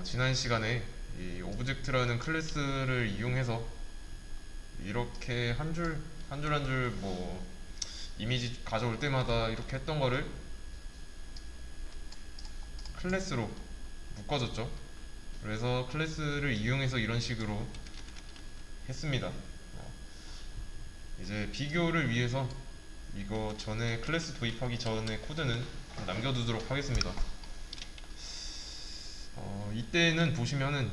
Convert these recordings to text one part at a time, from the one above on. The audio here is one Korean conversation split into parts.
지난 시간에 이 오브젝트라는 클래스를 이용해서 이렇게 한 줄 한 줄 한 줄 뭐 이미지 가져올 때마다 이렇게 했던 거를 클래스로 묶어줬죠. 그래서 클래스를 이용해서 이런 식으로 했습니다. 이제 비교를 위해서 이거 전에 클래스 도입하기 전에 코드는 좀 남겨두도록 하겠습니다. 이때는 보시면은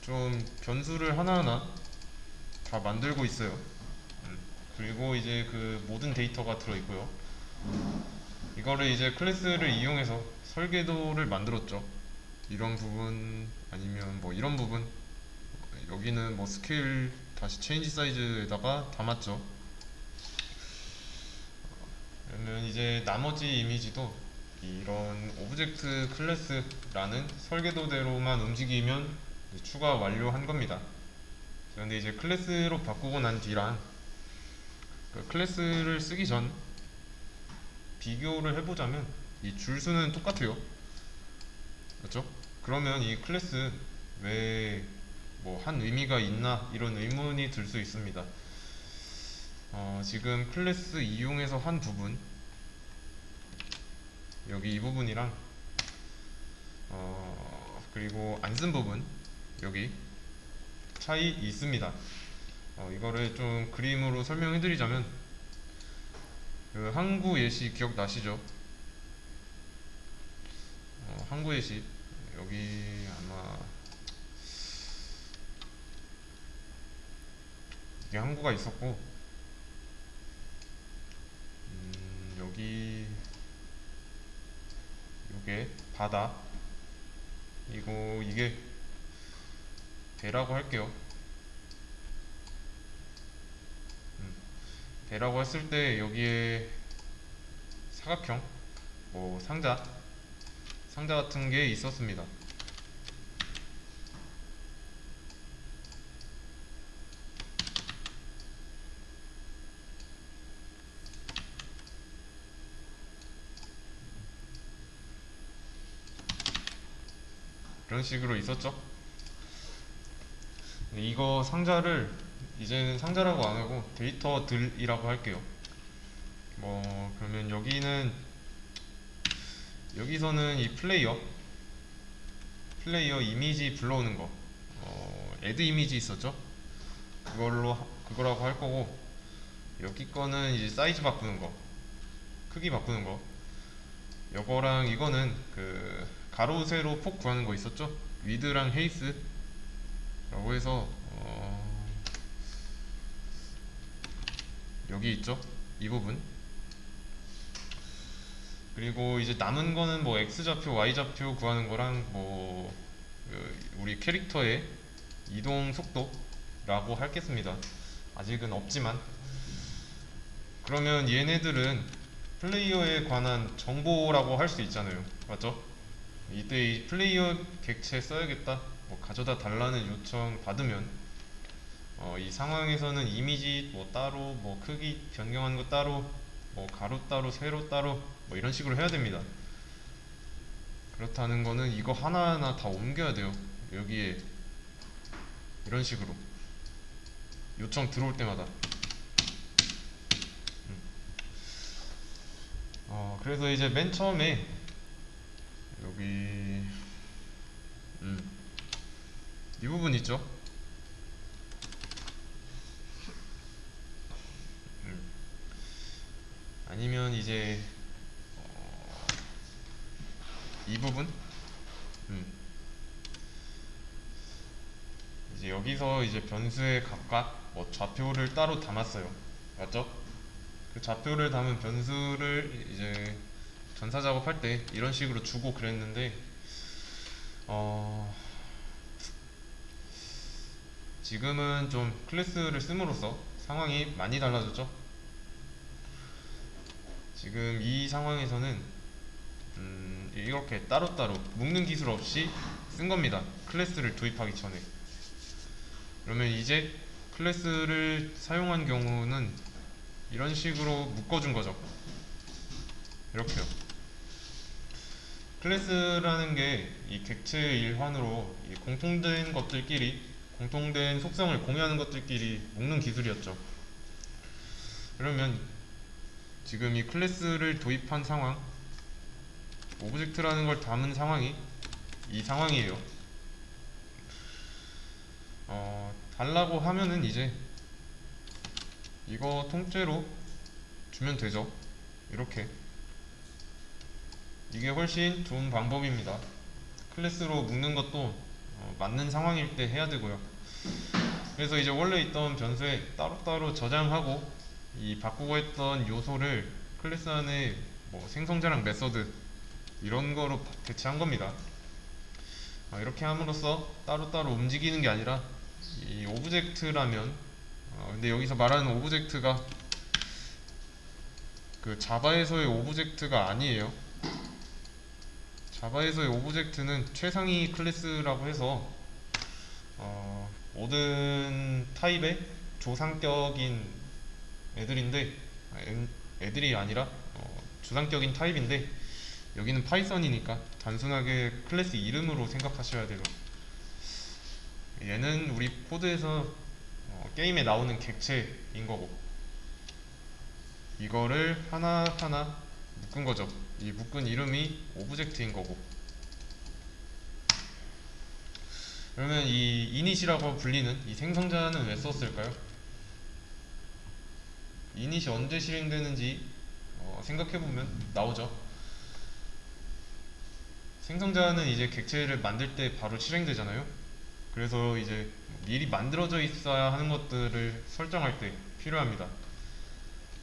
좀 변수를 하나하나 다 만들고 있어요. 그리고 이제 그 모든 데이터가 들어있고요. 이거를 이제 클래스를 이용해서 설계도를 만들었죠. 이런 부분 아니면 뭐 이런 부분, 여기는 뭐 스케일 다시 체인지 사이즈에다가 담았죠. 그러면 이제 나머지 이미지도 이런 오브젝트 클래스라는 설계도대로만 움직이면 추가 완료한 겁니다. 그런데 이제 클래스로 바꾸고 난 뒤랑 그 클래스를 쓰기 전 비교를 해보자면 이 줄수는 똑같아요. 그렇죠? 그러면 이 클래스 왜 뭐 한 의미가 있나 이런 의문이 들 수 있습니다. 지금 클래스 이용해서 한 부분, 여기 이 부분이랑 그리고 안 쓴 부분, 여기 차이 있습니다. 이거를 좀 그림으로 설명해 드리자면, 그 항구 예시 기억나시죠? 항구 예시, 여기 아마 이게 항구가 있었고, 여기 요게 바다, 이게 배라고 할게요. 배라고 했을 때 여기에 사각형, 뭐 상자 같은 게 있었습니다. 이런 식으로 있었죠. 이거 상자를 이제는 상자라고 안 하고 데이터들이라고 할게요. 뭐 그러면 여기서는 이 플레이어 이미지 불러오는 거, 애드 이미지 있었죠? 그거라고 할 거고, 여기 거는 이제 사이즈 바꾸는 거, 크기 바꾸는 거. 요거랑 이거는 그 가로 세로 폭 구하는 거 있었죠? 위드랑 헤이스라고 해서 여기 있죠? 이 부분. 그리고 이제 남은 거는 뭐 x좌표, y좌표 구하는 거랑 뭐 우리 캐릭터의 이동 속도라고 하겠습니다. 아직은 없지만. 그러면 얘네들은 플레이어에 관한 정보라고 할 수 있잖아요. 맞죠? 이때 이 플레이어 객체 써야겠다, 뭐 가져다 달라는 요청 받으면 이 상황에서는 이미지 뭐 따로, 뭐 크기 변경하는 거 따로, 뭐 가로 따로, 세로 따로, 뭐 이런 식으로 해야 됩니다. 그렇다는 거는 이거 하나하나 다 옮겨야 돼요. 여기에 이런 식으로 요청 들어올 때마다. 그래서 이제 맨 처음에 여기 이 부분 있죠? 아니면 이제 이 부분, 이제 여기서 이제 변수에 각각 뭐 좌표를 따로 담았어요. 맞죠? 그 좌표를 담은 변수를 이제 전사 작업할 때 이런 식으로 주고 그랬는데, 어, 지금은 좀 클래스를 씀으로써 상황이 많이 달라졌죠. 지금 이 상황에서는 이렇게 따로따로 묶는 기술 없이 쓴 겁니다. 클래스를 도입하기 전에. 그러면 이제 클래스를 사용한 경우는 이런 식으로 묶어준 거죠. 이렇게요. 클래스라는 게 이 객체 일환으로 이 공통된 것들끼리 공통된 속성을 공유하는 것들끼리 묶는 기술이었죠. 그러면 지금 이 클래스를 도입한 상황, 오브젝트라는 걸 담은 상황이 이 상황이에요. 달라고 하면은 이제 이거 통째로 주면 되죠. 이렇게. 이게 훨씬 좋은 방법입니다. 클래스로 묶는 것도 맞는 상황일 때 해야 되고요. 그래서 이제 원래 있던 변수에 따로따로 저장하고 이 바꾸고 했던 요소를 클래스 안에 뭐 생성자랑 메서드 이런 거로 대체한 겁니다. 이렇게 함으로써 따로따로 움직이는 게 아니라 이 오브젝트라면 근데 여기서 말하는 오브젝트가 그 자바에서의 오브젝트가 아니에요. 자바에서의 오브젝트는 최상위 클래스라고 해서 모든 타입의 조상격인 애들인데 애들이 아니라 주상격인 타입인데 여기는 파이썬이니까 단순하게 클래스 이름으로 생각하셔야 돼요. 얘는 우리 코드에서 게임에 나오는 객체인 거고 이거를 하나하나 묶은 거죠. 이 묶은 이름이 오브젝트인 거고. 그러면 이 이닛이라고 불리는 이 생성자는 왜 썼을까요? 이닛이 언제 실행되는지 생각해보면 나오죠. 생성자는 이제 객체를 만들 때 바로 실행되잖아요. 그래서 이제 미리 만들어져 있어야 하는 것들을 설정할 때 필요합니다.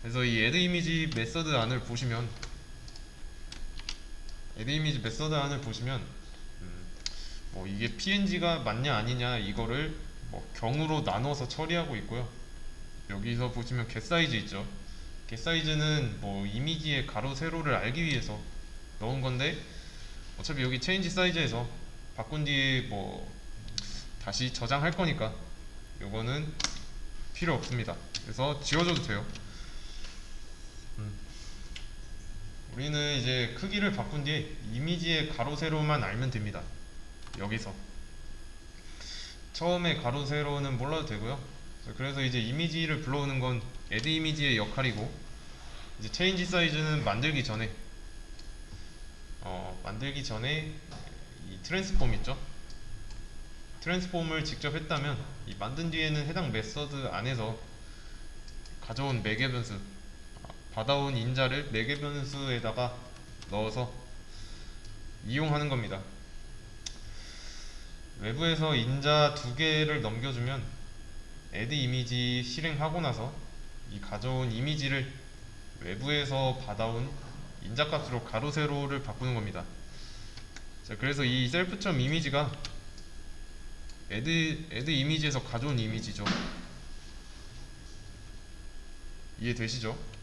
그래서 이 add image 메서드 안을 보시면 뭐 이게 png가 맞냐 아니냐 이거를 뭐 경으로 나눠서 처리하고 있고요. 여기서 보시면 getSize 있죠. getSize는 뭐 이미지의 가로 세로를 알기 위해서 넣은 건데 어차피 여기 change size에서 바꾼 뒤에 뭐 다시 저장할 거니까 요거는 필요 없습니다. 그래서 지워줘도 돼요. 우리는 이제 크기를 바꾼 뒤에 이미지의 가로 세로만 알면 됩니다. 여기서 처음에 가로 세로는 몰라도 되고요. 그래서 이제 이미지를 불러오는 건 add 이미지의 역할이고 이제 change size는 만들기 전에 이 트랜스폼 있죠. 트랜스폼을 직접 했다면 이 만든 뒤에는 해당 메서드 안에서 가져온 매개 변수 받아온 인자를 매개 변수에다가 넣어서 이용하는 겁니다. 외부에서 인자 두 개를 넘겨주면 add 이미지 실행하고 나서 이 가져온 이미지를 외부에서 받아온 인자 값으로 가로 세로를 바꾸는 겁니다. 자, 그래서 이 self.image가 이미지가 add 이미지에서 가져온 이미지죠. 이해되시죠?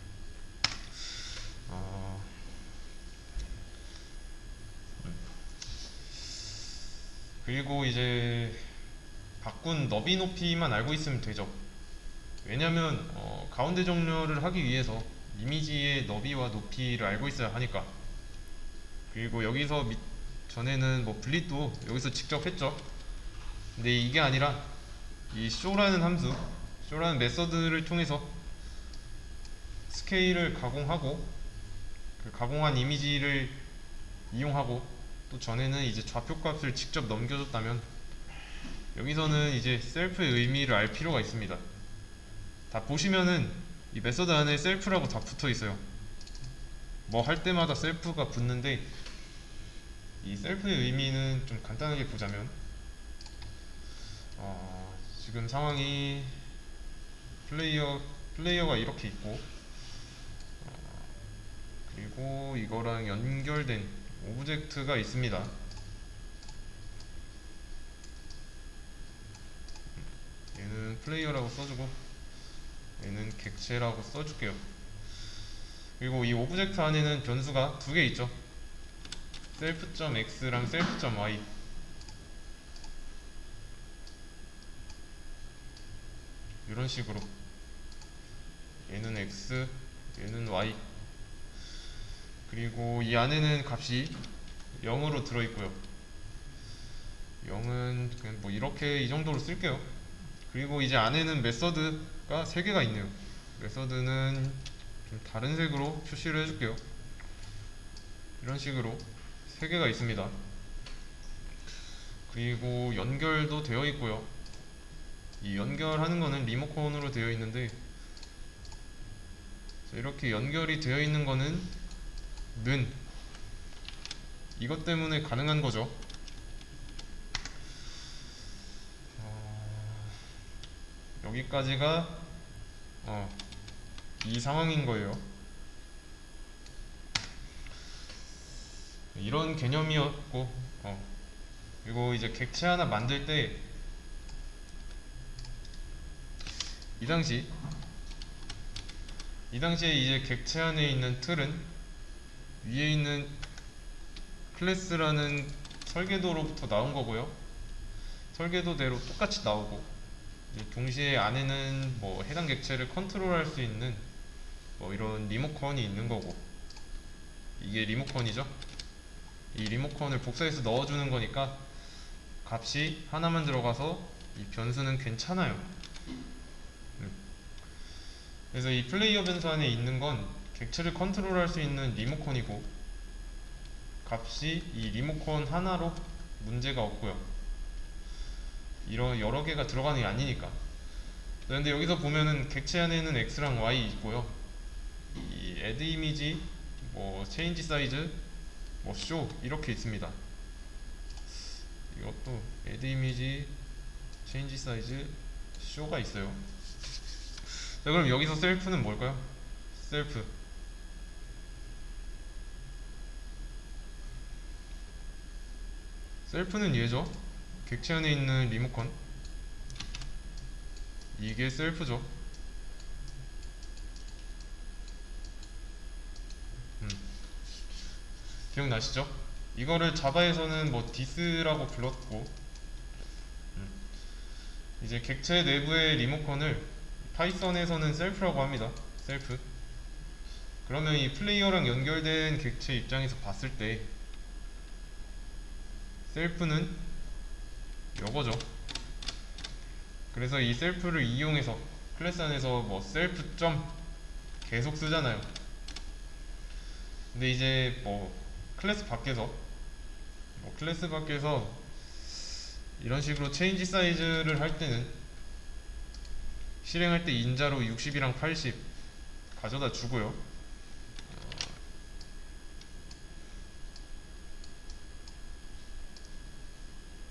그리고 이제 바꾼 너비 높이만 알고 있으면 되죠. 왜냐면 가운데 정렬을 하기 위해서 이미지의 너비와 높이를 알고 있어야 하니까. 그리고 여기서 전에는 뭐 블릿도 여기서 직접 했죠. 근데 이게 아니라 이 show라는 함수, show라는 메서드를 통해서 스케일을 가공하고 그 가공한 이미지를 이용하고 또 전에는 이제 좌표값을 직접 넘겨줬다면 여기서는 이제 셀프의 의미를 알 필요가 있습니다. 다 보시면은 이 메서드 안에 셀프라고 다 붙어 있어요. 뭐 할 때마다 셀프가 붙는데 이 셀프의 의미는 좀 간단하게 보자면 지금 상황이 플레이어가 이렇게 있고 그리고 이거랑 연결된 오브젝트가 있습니다. 얘는 플레이어라고 써주고 얘는 객체라고 써줄게요. 그리고 이 오브젝트 안에는 변수가 두 개 있죠. self.x랑 self.y. 이런 식으로 얘는 x, 얘는 y. 그리고 이 안에는 값이 0으로 들어있고요. 0은 그냥 뭐 이렇게 이 정도로 쓸게요. 그리고 이제 안에는 메서드가 3개가 있네요. 메서드는 좀 다른 색으로 표시를 해줄게요. 이런 식으로 3개가 있습니다. 그리고 연결도 되어 있고요. 이 연결하는 거는 리모컨으로 되어 있는데, 이렇게 연결이 되어 있는 거는 이것 때문에 가능한 거죠. 여기까지가 이 상황인 거예요. 이런 개념이었고, 그리고 이제 객체 하나 만들 때 이 당시에 이제 객체 안에 있는 틀은 위에 있는 클래스라는 설계도로부터 나온 거고요. 설계도대로 똑같이 나오고, 동시에 안에는 뭐 해당 객체를 컨트롤할 수 있는 뭐 이런 리모컨이 있는 거고, 이게 리모컨이죠. 이 리모컨을 복사해서 넣어주는 거니까 값이 하나만 들어가서 이 변수는 괜찮아요. 그래서 이 플레이어 변수 안에 있는 건 객체를 컨트롤할 수 있는 리모컨이고, 값이 이 리모컨 하나로 문제가 없고요. 이런 여러 개가 들어가는 게 아니니까. 그런데 여기서 보면은 객체 안에는 x랑 y 있고요. 이 add 이미지, 뭐 change size, 뭐 show 이렇게 있습니다. 이것도 add 이미지, change size, show가 있어요. 자, 그럼 여기서 셀프는 뭘까요? 셀프는 얘죠. 객체 안에 있는 리모컨, 이게 셀프죠. 기억나시죠? 이거를 자바에서는 뭐 디스라고 불렀고, 이제 객체 내부의 리모컨을 파이썬에서는 셀프라고 합니다. 셀프. 그러면 이 플레이어랑 연결된 객체 입장에서 봤을 때 셀프는 요거죠. 그래서 이 셀프를 이용해서 클래스 안에서 뭐 셀프 점 계속 쓰잖아요. 근데 이제 뭐 클래스 밖에서 이런 식으로 체인지 사이즈를 할 때는, 실행할 때 인자로 60이랑 80 가져다 주고요.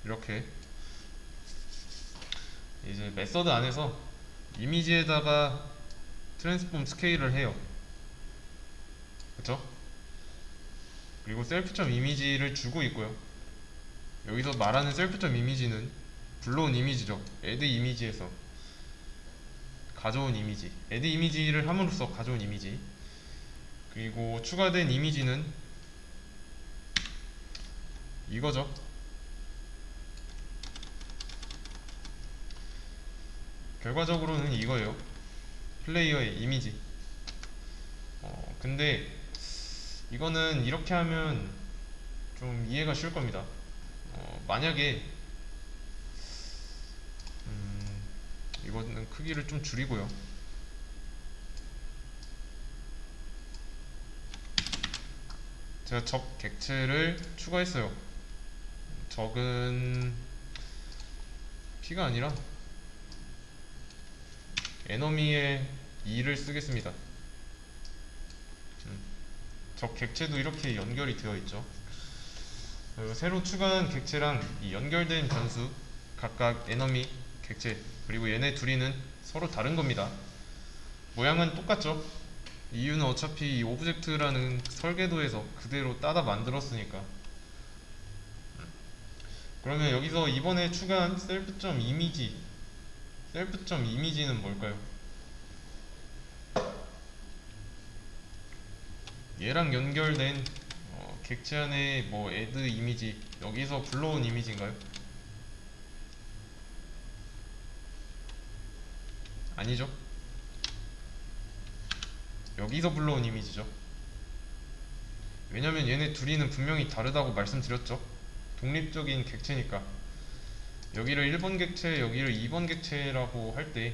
이렇게 이제 메서드 안에서 이미지에다가 트랜스폼 스케일을 해요. 그쵸? 그리고 셀프점 이미지를 주고 있고요. 여기서 말하는 셀프점 이미지는 불러온 이미지죠. add 이미지에서 가져온 이미지, add 이미지를 함으로써 가져온 이미지. 그리고 추가된 이미지는 이거죠. 결과적으로는 이거예요. 플레이어의 이미지. 근데 이거는 이렇게 하면 좀 이해가 쉬울 겁니다. 만약에 이거는 크기를 좀 줄이고요. 제가 적 객체를 추가했어요. 적은 P가 아니라 에너미의 2를 쓰겠습니다. 적 객체도 이렇게 연결이 되어 있죠. 새로 추가한 객체랑 이 연결된 변수, 각각 에너미, 객체, 그리고 얘네 둘이는 서로 다른 겁니다. 모양은 똑같죠. 이유는 어차피 이 오브젝트라는 설계도에서 그대로 따다 만들었으니까. 그러면 여기서 이번에 추가한 셀프.이미지 는 뭘까요? 얘랑 연결된 객체 안에 뭐 add 이미지, 여기서 불러온 이미지인가요? 아니죠. 여기서 불러온 이미지죠. 왜냐면 얘네 둘이는 분명히 다르다고 말씀드렸죠. 독립적인 객체니까. 여기를 1번 객체, 여기를 2번 객체라고 할 때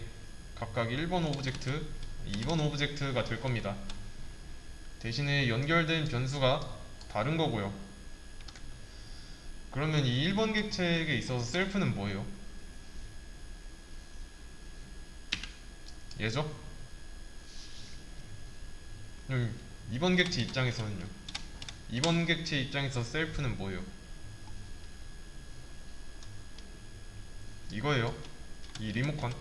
각각 1번 오브젝트, 2번 오브젝트가 될 겁니다. 대신에 연결된 변수가 다른 거고요. 그러면 이 1번 객체에게 있어서 셀프는 뭐예요? 얘죠? 그럼 2번 객체 입장에서는요? 2번 객체 입장에서 셀프는 뭐예요? 이거예요. 이 리모컨.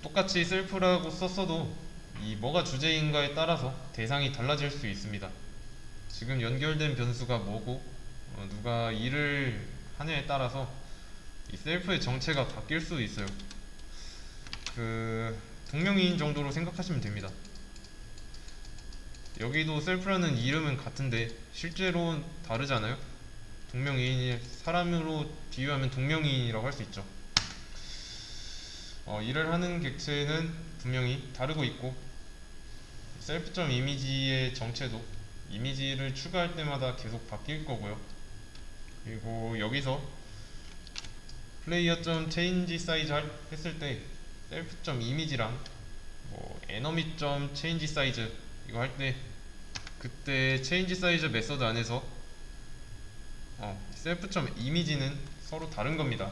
똑같이 셀프라고 썼어도 이 뭐가 주제인가에 따라서 대상이 달라질 수 있습니다. 지금 연결된 변수가 뭐고 누가 일을 하냐에 따라서 이 셀프의 정체가 바뀔 수도 있어요. 그 동명이인 정도로 생각하시면 됩니다. 여기도 셀프라는 이름은 같은데 실제로는 다르잖아요. 동명이인이 사람으로 비유하면 동명이인이라고 할 수 있죠. 일을 하는 객체는 분명히 다르고 있고 셀프.이미지의 이미지의 정체도 이미지를 추가할 때마다 계속 바뀔 거고요. 그리고 여기서 player.change size 했을 때 셀프.이미지랑 뭐 enemy.change size 이거 할 때 그때 change size 메서드 안에서 셀프.이미지는 서로 다른 겁니다.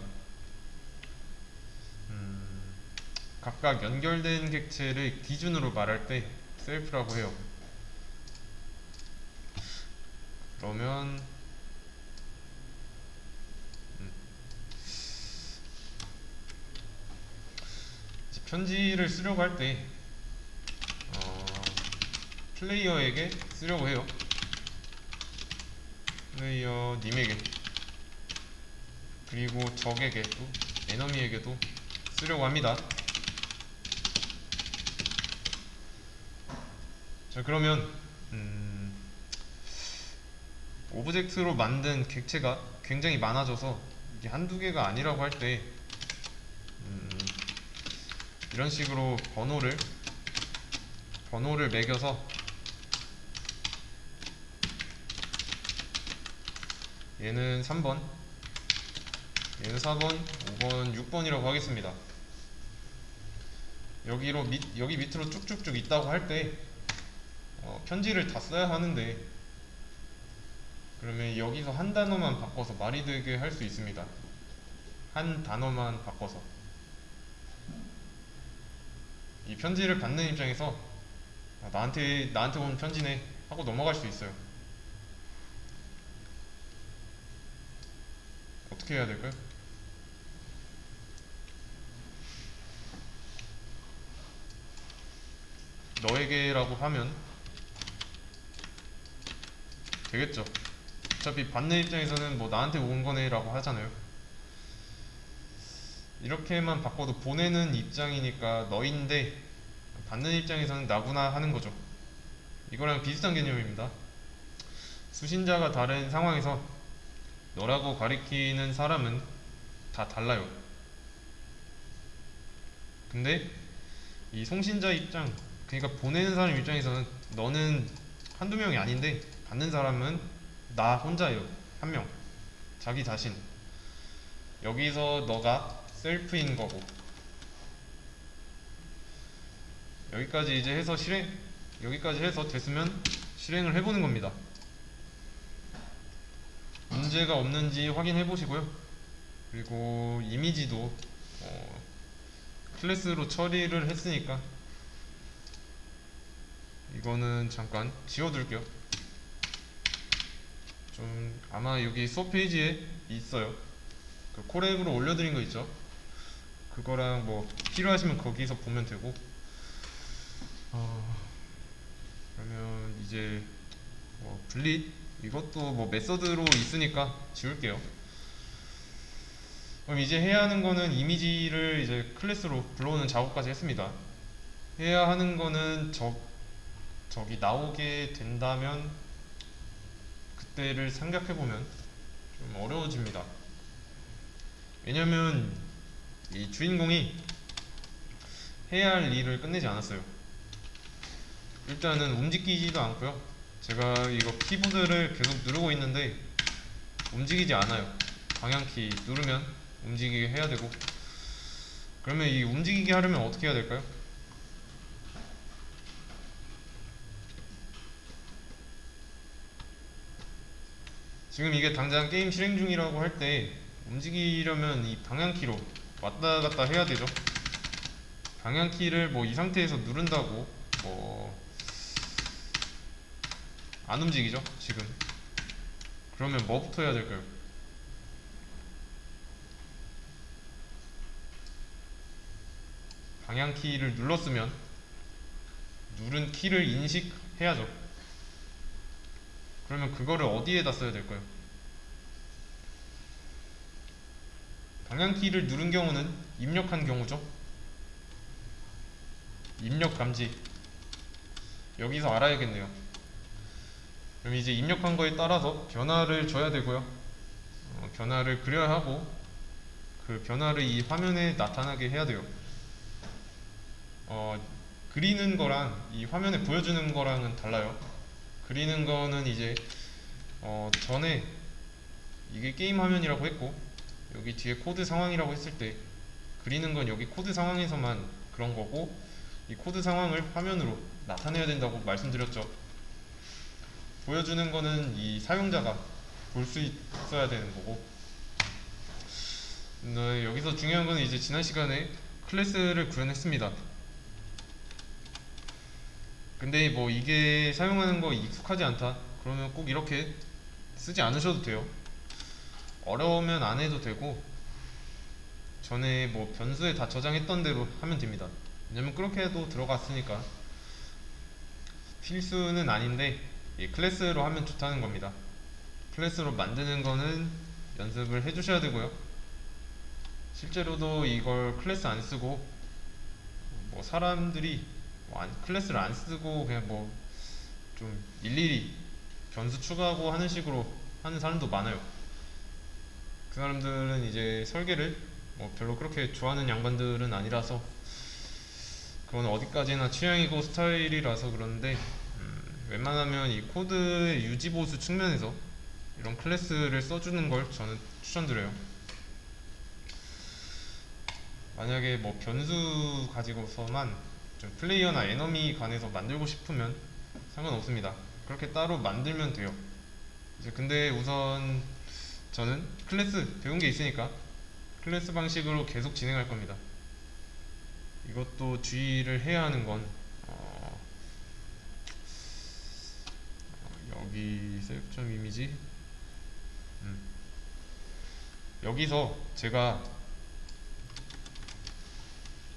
각각 연결된 객체를 기준으로 말할 때 셀프라고 해요. 그러면 이제 편지를 쓰려고 할 때 플레이어에게 쓰려고 해요. 플레이어 님에게 그리고 적에게도 에너미에게도 쓰려고 합니다. 자, 그러면 오브젝트로 만든 객체가 굉장히 많아져서 이게 한두 개가 아니라고 할 때 이런 식으로 번호를 매겨서 얘는 3번, 얘는 4번, 5번, 6번이라고 하겠습니다. 여기 밑으로 쭉쭉쭉 있다고 할 때 편지를 다 써야 하는데 그러면 여기서 한 단어만 바꿔서 말이 되게 할 수 있습니다. 한 단어만 바꿔서 이 편지를 받는 입장에서 나한테 온 편지네 하고 넘어갈 수 있어요. 어떻게 해야 될까요? 너에게라고 하면 되겠죠. 어차피 받는 입장에서는 뭐 나한테 온 거네 라고 하잖아요. 이렇게만 바꿔도 보내는 입장이니까 너인데 받는 입장에서는 나구나 하는 거죠. 이거랑 비슷한 개념입니다. 수신자가 다른 상황에서 너라고 가리키는 사람은 다 달라요. 근데 이 송신자 입장, 그러니까 보내는 사람 입장에서는 너는 한두 명이 아닌데 받는 사람은 나 혼자예요. 한 명. 자기 자신. 여기서 너가 셀프인 거고 여기까지 이제 해서 여기까지 해서 됐으면 실행을 해보는 겁니다. 문제가 없는지 확인해 보시고요. 그리고 이미지도 클래스로 처리를 했으니까 이거는 잠깐 지워둘게요. 좀 아마 여기 수업 페이지에 있어요. 그 콜앱으로 올려드린 거 있죠. 그거랑 뭐 필요하시면 거기서 보면 되고 그러면 이제 분릿 이것도 뭐 메서드로 있으니까 지울게요. 그럼 이제 해야 하는 거는 이미지를 이제 클래스로 불러오는 작업까지 했습니다. 해야 하는 거는 저기 나오게 된다면 그때를 생각해보면 좀 어려워집니다. 왜냐면 이 주인공이 해야 할 일을 끝내지 않았어요. 일단은 움직이지도 않고요. 제가 이거 키보드를 계속 누르고 있는데 움직이지 않아요. 방향키 누르면 움직이게 해야 되고. 그러면 이 움직이게 하려면 어떻게 해야 될까요? 지금 이게 당장 게임 실행 중이라고 할 때 움직이려면 이 방향키로 왔다 갔다 해야 되죠. 방향키를 뭐 이 상태에서 누른다고 뭐 안 움직이죠 지금. 그러면 뭐부터 해야 될까요? 방향키를 눌렀으면 누른 키를 인식해야죠. 그러면 그거를 어디에다 써야 될까요? 방향키를 누른 경우는 입력한 경우죠. 입력 감지. 여기서 알아야겠네요. 그럼 이제 입력한 거에 따라서 변화를 줘야 되고요. 변화를 그려야 하고 그 변화를 이 화면에 나타나게 해야 돼요. 어, 그리는 거랑 이 화면에 보여주는 거랑은 달라요. 그리는 거는 이제 전에 이게 게임 화면이라고 했고 여기 뒤에 코드 상황이라고 했을 때 그리는 건 여기 코드 상황에서만 그런 거고 이 코드 상황을 화면으로 나타내야 된다고 말씀드렸죠. 보여주는 거는 이 사용자가 볼 수 있어야 되는 거고. 네, 여기서 중요한 거는 이제 지난 시간에 클래스를 구현했습니다. 근데 뭐 이게 사용하는 거 익숙하지 않다 그러면 꼭 이렇게 쓰지 않으셔도 돼요. 어려우면 안 해도 되고 전에 뭐 변수에 다 저장했던 대로 하면 됩니다. 왜냐면 그렇게 해도 들어갔으니까. 필수는 아닌데 이 클래스로 하면 좋다는 겁니다. 클래스로 만드는 거는 연습을 해주셔야 되고요. 실제로도 이걸 클래스 안 쓰고 뭐 사람들이 뭐 클래스를 안 쓰고 그냥 뭐 좀 일일이 변수 추가하고 하는 식으로 하는 사람도 많아요. 그 사람들은 이제 설계를 뭐 별로 그렇게 좋아하는 양반들은 아니라서 그건 어디까지나 취향이고 스타일이라서 그런데 웬만하면 이 코드의 유지보수 측면에서 이런 클래스를 써주는 걸 저는 추천드려요. 만약에 뭐 변수 가지고서만 좀 플레이어나 에너미 간에서 만들고 싶으면 상관없습니다. 그렇게 따로 만들면 돼요. 이제 근데 우선 저는 클래스 배운 게 있으니까 클래스 방식으로 계속 진행할 겁니다. 이것도 주의를 해야 하는 건 여기 셀프점 이미지 여기서 제가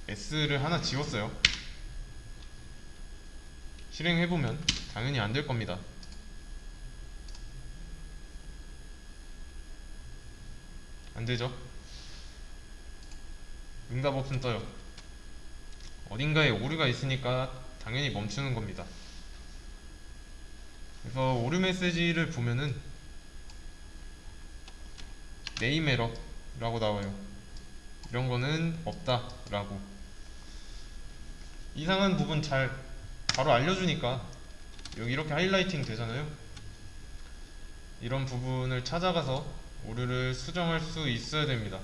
S를 하나 지웠어요. 실행해보면 당연히 안 될 겁니다. 안 되죠? 응답 없음 떠요. 어딘가에 오류가 있으니까 당연히 멈추는 겁니다. 그래서 오류 메시지를 보면은 네임 에러라고 나와요. 이런 거는 없다 라고. 이상한 부분 잘 바로 알려주니까 여기 이렇게 하이라이팅 되잖아요. 이런 부분을 찾아가서 오류를 수정할 수 있어야 됩니다.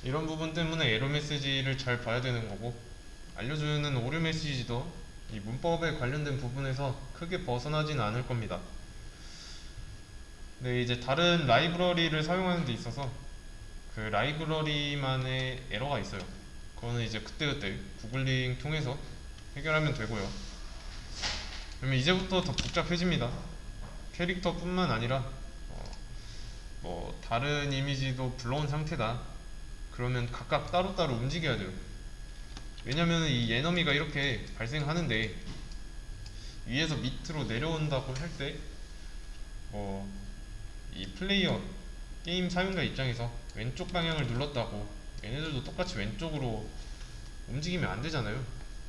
이런 부분 때문에 에러 메시지를 잘 봐야 되는 거고, 알려주는 오류 메시지도 이 문법에 관련된 부분에서 크게 벗어나진 않을 겁니다. 근데 이제 다른 라이브러리를 사용하는 데 있어서 그 라이브러리만의 에러가 있어요. 그거는 이제 그때그때 구글링 통해서 해결하면 되고요. 그러면 이제부터 더 복잡해집니다. 캐릭터뿐만 아니라 뭐 다른 이미지도 불러온 상태다 그러면 각각 따로따로 움직여야 돼요. 왜냐면 이 에너미가 이렇게 발생하는데 위에서 밑으로 내려온다고 할 때 이 플레이어 게임 사용자 입장에서 왼쪽 방향을 눌렀다고 얘네들도 똑같이 왼쪽으로 움직이면 안 되잖아요.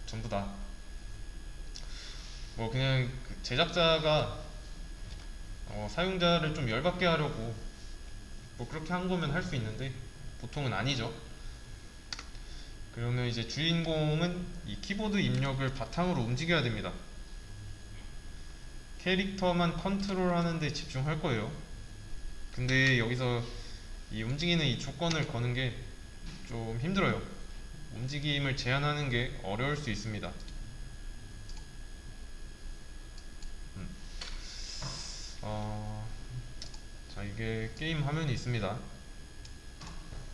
전부 다 뭐 그냥 그 제작자가 사용자를 좀 열받게 하려고 뭐 그렇게 한 거면 할 수 있는데 보통은 아니죠. 그러면 이제 주인공은 이 키보드 입력을 바탕으로 움직여야 됩니다. 캐릭터만 컨트롤하는 데 집중할 거예요. 근데 여기서 이 움직이는 이 조건을 거는 게 좀 힘들어요. 움직임을 제한하는 게 어려울 수 있습니다. 음. 자, 이게 게임 화면이 있습니다.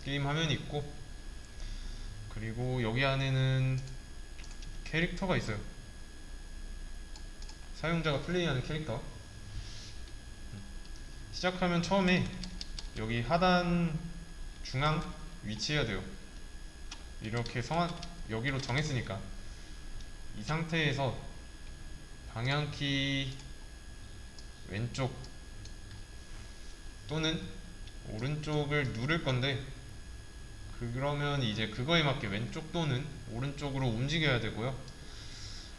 게임 화면이 있고, 그리고 여기 안에는 캐릭터가 있어요. 사용자가 플레이하는 캐릭터. 시작하면 처음에 여기 하단 중앙 위치해야 돼요. 이렇게 여기로 정했으니까 이 상태에서 방향키 왼쪽 또는 오른쪽을 누를 건데, 그러면 이제 그거에 맞게 왼쪽 또는 오른쪽으로 움직여야 되고요.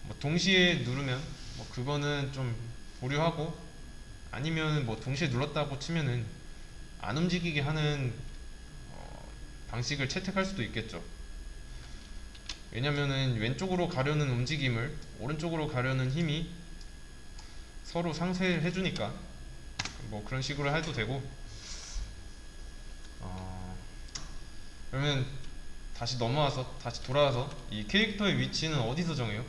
뭐 동시에 누르면 뭐 그거는 좀 보류하고, 아니면 뭐 동시에 눌렀다고 치면은 안 움직이게 하는 방식을 채택할 수도 있겠죠. 왜냐면은 왼쪽으로 가려는 움직임을 오른쪽으로 가려는 힘이 서로 상쇄해 주니까 뭐 그런 식으로 해도 되고. 그러면 다시 돌아와서 이 캐릭터의 위치는 어디서 정해요?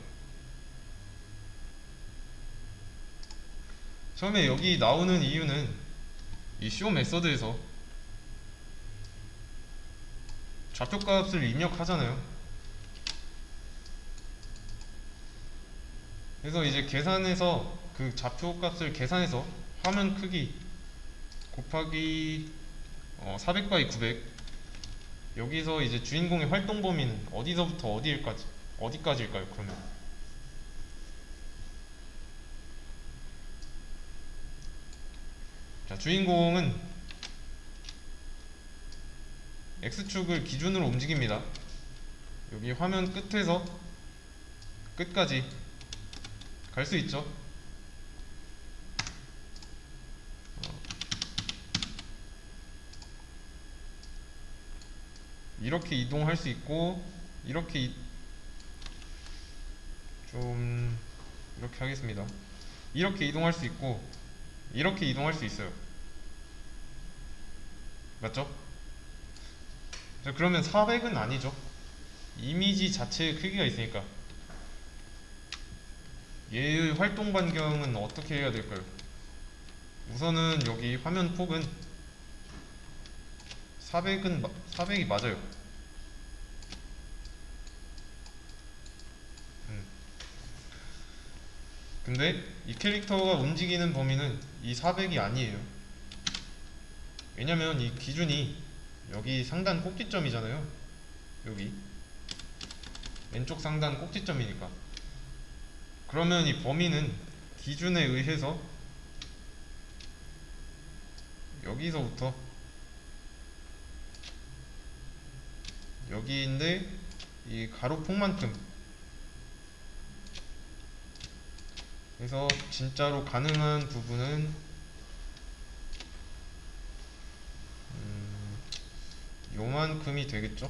처음에 여기 나오는 이유는 이 show 메서드에서 좌표값을 입력하잖아요. 그래서 이제 계산해서 그 좌표값을 계산해서 화면 크기 곱하기 400 by 900, 여기서 이제 주인공의 활동 범위는 어디서부터 어디까지일까요? 그러면 자, 주인공은 X축을 기준으로 움직입니다. 여기 화면 끝에서 끝까지 갈 수 있죠. 이렇게 이동할 수 있고, 이렇게 좀 이렇게 하겠습니다. 이렇게 이동할 수 있고 이렇게 이동할 수 있어요. 맞죠? 자, 그러면 400은 아니죠. 이미지 자체의 크기가 있으니까. 얘의 활동 반경은 어떻게 해야 될까요? 우선은 여기 화면 폭은 400이 맞아요. 근데 이 캐릭터가 움직이는 범위는 이 400이 아니에요. 왜냐면 이 기준이 여기 상단 꼭지점이잖아요. 여기 왼쪽 상단 꼭지점이니까. 그러면 이 범위는 기준에 의해서 여기서부터 여기인데 이 가로폭만큼, 그래서 진짜로 가능한 부분은 요만큼이 되겠죠?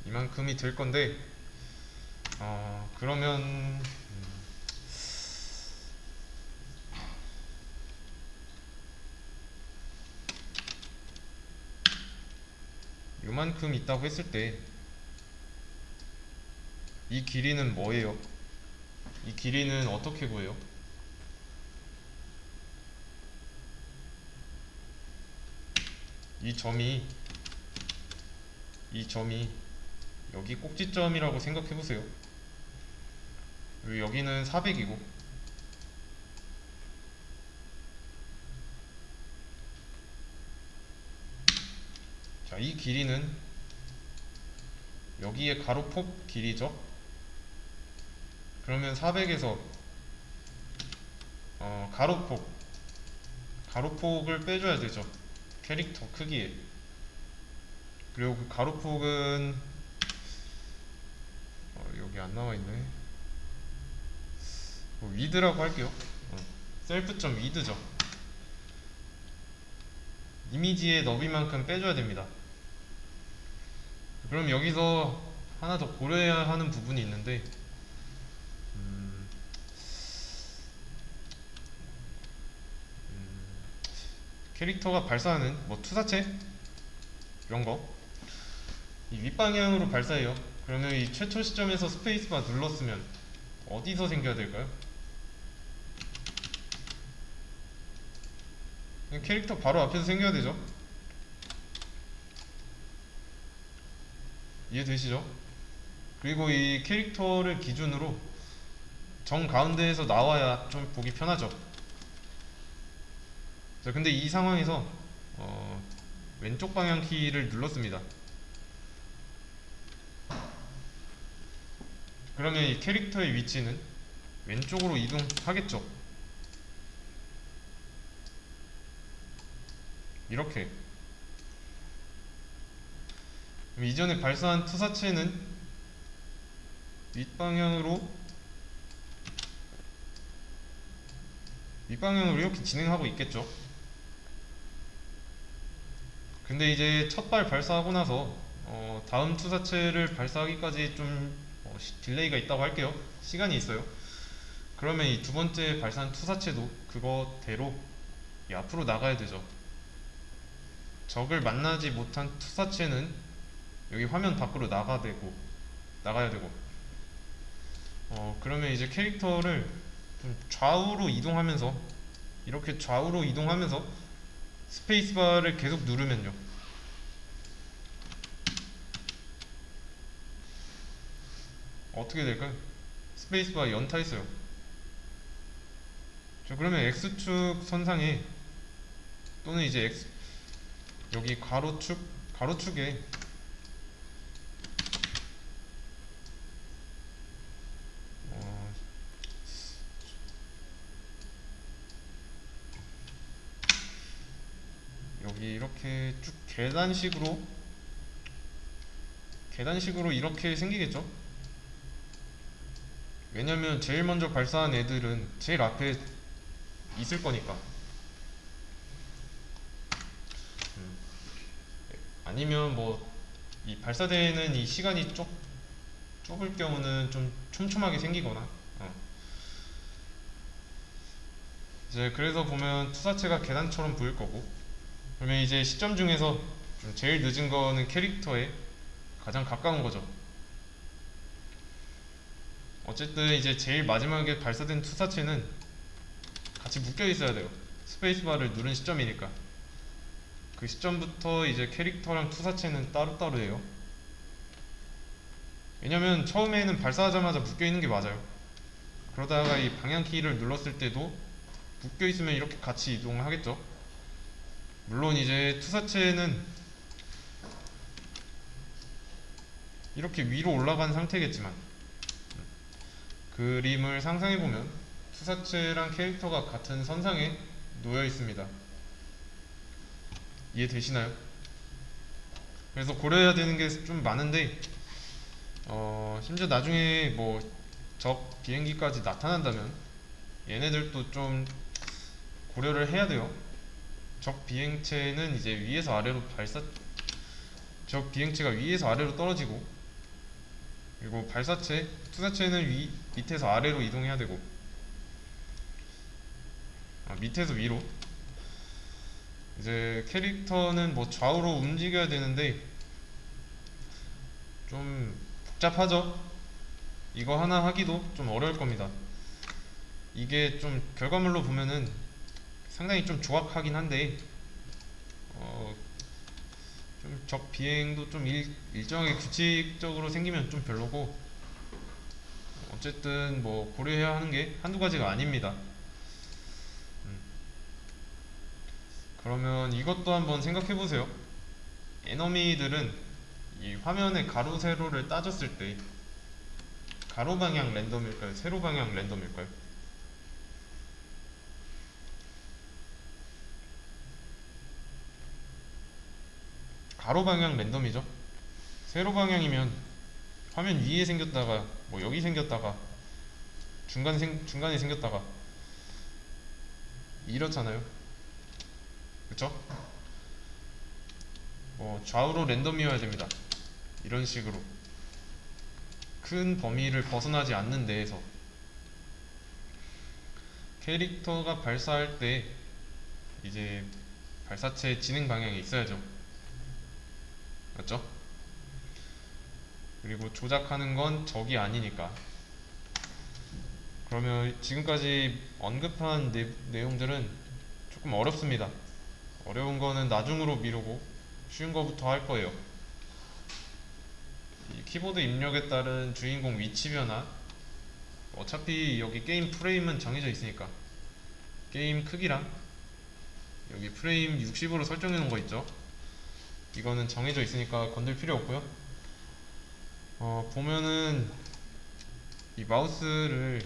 이만큼이 될 건데, 그러면 요만큼 있다고 했을 때 이 길이는 뭐예요? 이 길이는 어떻게 구해요? 이 점이 여기 꼭지점이라고 생각해 보세요. 여기는 400이고, 자, 이 길이는 여기의 가로폭 길이죠. 그러면 400에서 가로폭을 빼줘야 되죠. 캐릭터 크기에. 그리고 그 가로폭은 여기 안 나와 있네. 위드라고 할게요. 셀프.위드죠. 이미지의 너비만큼 빼줘야 됩니다. 그럼 여기서 하나 더 고려해야 하는 부분이 있는데, 음, 캐릭터가 발사하는 뭐 투사체 이런 거, 이 윗방향으로 발사해요. 그러면 이 최초 시점에서 스페이스바 눌렀으면 어디서 생겨야 될까요? 캐릭터 바로 앞에서 생겨야 되죠. 이해되시죠? 그리고 이 캐릭터를 기준으로 정 가운데에서 나와야 좀 보기 편하죠. 자, 근데 이 상황에서 왼쪽 방향 키를 눌렀습니다. 그러면 이 캐릭터의 위치는 왼쪽으로 이동하겠죠. 이렇게. 그럼 이전에 발사한 투사체는 윗방향으로 이렇게 진행하고 있겠죠. 근데 이제 첫 발 발사하고 나서 다음 투사체를 발사하기까지 좀 딜레이가 있다고 할게요. 시간이 있어요. 그러면 이 두 번째 발사한 투사체도 그거대로 앞으로 나가야 되죠. 적을 만나지 못한 투사체는 여기 화면 밖으로 나가야 되고 그러면 이제 캐릭터를 좀 좌우로 이동하면서 이렇게 좌우로 이동하면서 스페이스바를 계속 누르면요, 어떻게 될까요? 스페이스바 연타했어요. 자, 그러면 X축 선상에 또는 이제 여기 가로축에 어, 여기 이렇게 쭉 계단식으로 이렇게 생기겠죠? 왜냐면 제일 먼저 발사한 애들은 제일 앞에 있을 거니까. 음. 아니면 뭐 이 발사되는 이 시간이 좁을 경우는 좀 촘촘하게 생기거나 이제 그래서 보면 투사체가 계단처럼 보일 거고, 그러면 이제 시점 중에서 좀 제일 늦은 거는 캐릭터에 가장 가까운 거죠. 어쨌든 이제 제일 마지막에 발사된 투사체는 같이 묶여 있어야 돼요. 스페이스바를 누른 시점이니까. 그 시점부터 이제 캐릭터랑 투사체는 따로따로 해요. 왜냐면 처음에는 발사하자마자 묶여 있는 게 맞아요. 그러다가 이 방향키를 눌렀을 때도 묶여 있으면 이렇게 같이 이동을 하겠죠. 물론 이제 투사체는 이렇게 위로 올라간 상태겠지만, 그림을 상상해보면 투사체랑 캐릭터가 같은 선상에 놓여 있습니다. 이해되시나요? 그래서 고려해야 되는 게 좀 많은데, 심지어 나중에 뭐 적 비행기까지 나타난다면 얘네들도 좀 고려를 해야 돼요. 적 비행체는 이제 적 비행체가 위에서 아래로 떨어지고, 그리고 투사체는 밑에서 아래로 이동해야 되고, 밑에서 위로. 이제 캐릭터는 뭐 좌우로 움직여야 되는데 좀 복잡하죠? 이거 하나 하기도 좀 어려울 겁니다. 이게 좀 결과물로 보면은 상당히 좀 조악하긴 한데, 좀 적 비행도 좀 일정하게 규칙적으로 생기면 좀 별로고, 어쨌든 뭐 고려해야 하는 게 한두 가지가 아닙니다. 그러면 이것도 한번 생각해 보세요. 에너미들은 이 화면의 가로 세로를 따졌을 때 가로 방향 랜덤일까요? 세로 방향 랜덤일까요? 가로 방향 랜덤이죠. 세로 방향이면 화면 위에 생겼다가 뭐 여기 생겼다가 중간에 생겼다가 이렇잖아요. 그쵸? 좌우로 랜덤이어야 됩니다. 이런 식으로 큰 범위를 벗어나지 않는 데에서 캐릭터가 발사할 때 이제 발사체 진행 방향이 있어야죠. 맞죠? 그리고 조작하는 건 적이 아니니까. 그러면 지금까지 언급한 내용들은 조금 어렵습니다. 어려운 거는 나중으로 미루고 쉬운 거부터 할 거예요. 이 키보드 입력에 따른 주인공 위치 변화, 어차피 여기 게임 프레임은 정해져 있으니까 게임 크기랑 여기 프레임 60으로 설정해 놓은 거 있죠? 이거는 정해져 있으니까 건들 필요 없고요. 보면은 이 마우스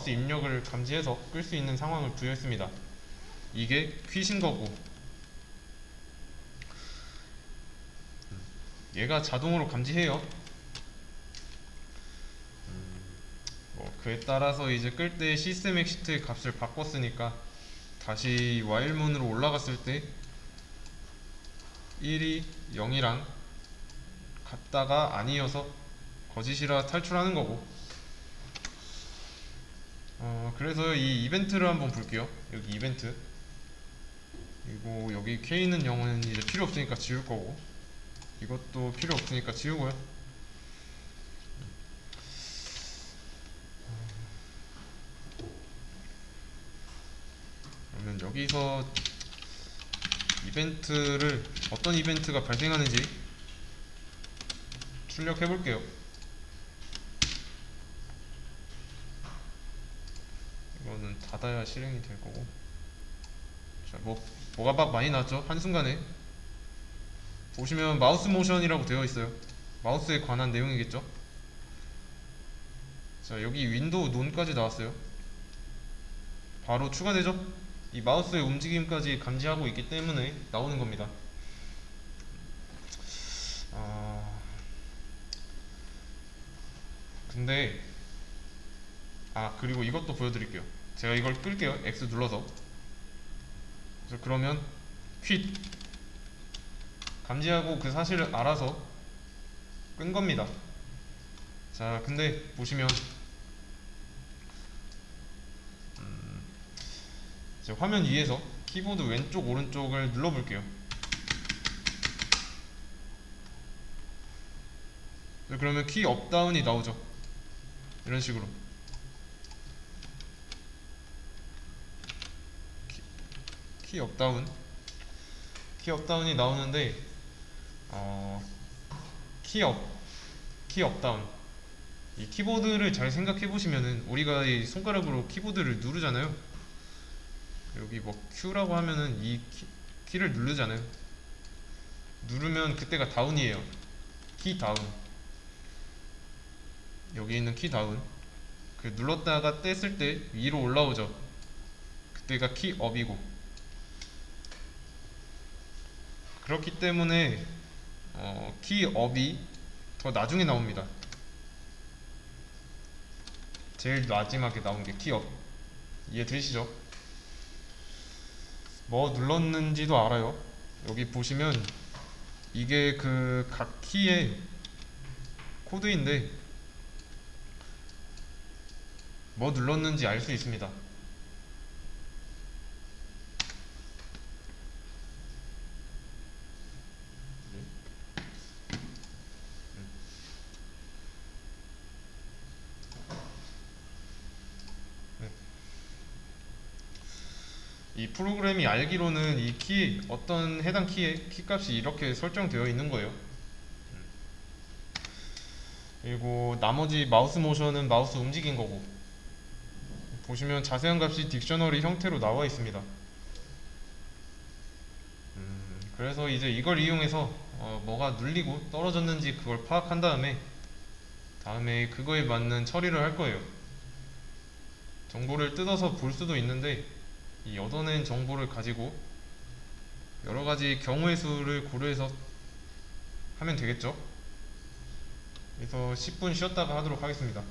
입력을 감지해서 끌 수 있는 상황을 부여했습니다. 이게 퀴신 거고, 얘가 자동으로 감지해요. 그에 따라서 이제 끌 때 시스템 엑시트의 값을 바꿨으니까 다시 while문으로 올라갔을 때 1이 0이랑 같다가 아니어서 거짓이라 탈출하는 거고. 그래서 이 이벤트를 한번 볼게요. 여기 이벤트, 그리고 여기 K는 0은 이제 필요 없으니까 지울 거고, 이것도 필요 없으니까 지우고요. 그러면 여기서 이벤트를 어떤 이벤트가 발생하는지 출력해 볼게요. 이거는 닫아야 실행이 될 거고. 자, 뭐가 막 많이 나왔죠? 한순간에 보시면 마우스 모션이라고 되어 있어요. 마우스에 관한 내용이겠죠? 자, 여기 윈도우 논까지 나왔어요. 바로 추가되죠? 이 마우스의 움직임까지 감지하고 있기 때문에 나오는 겁니다. 근데 그리고 이것도 보여드릴게요. 제가 이걸 끌게요. X 눌러서. 그러면 퀴 감지하고 그 사실을 알아서 끈 겁니다. 자, 근데 보시면 이제 화면 위에서 키보드 왼쪽 오른쪽을 눌러볼게요. 그러면 키 업다운이 나오죠. 이런 식으로 키 업다운이 나오는데 키 업다운, 이 키보드를 잘 생각해 보시면은 우리가 이 손가락으로 키보드를 누르잖아요. 여기 Q라고 하면은 이 키를 누르잖아요. 누르면 그때가 다운이에요. 키 다운. 여기 있는 키 다운. 눌렀다가 뗐을 때 위로 올라오죠. 그때가 키 업이고. 그렇기 때문에 키 업이 더 나중에 나옵니다. 제일 마지막에 나온 게 키 업. 이해되시죠? 뭐 눌렀는지도 알아요. 여기 보시면 이게 그 각 키의 코드인데 뭐 눌렀는지 알 수 있습니다. 이 프로그램이 알기로는 이 어떤 해당 키의 키값이 이렇게 설정되어 있는 거예요. 그리고 나머지 마우스 모션은 마우스 움직인 거고, 보시면 자세한 값이 딕셔너리 형태로 나와 있습니다. 그래서 이제 이걸 이용해서 뭐가 눌리고 떨어졌는지 그걸 파악한 다음에 그거에 맞는 처리를 할 거예요. 정보를 뜯어서 볼 수도 있는데 이 얻어낸 정보를 가지고 여러 가지 경우의 수를 고려해서 하면 되겠죠. 그래서 10분 쉬었다가 하도록 하겠습니다.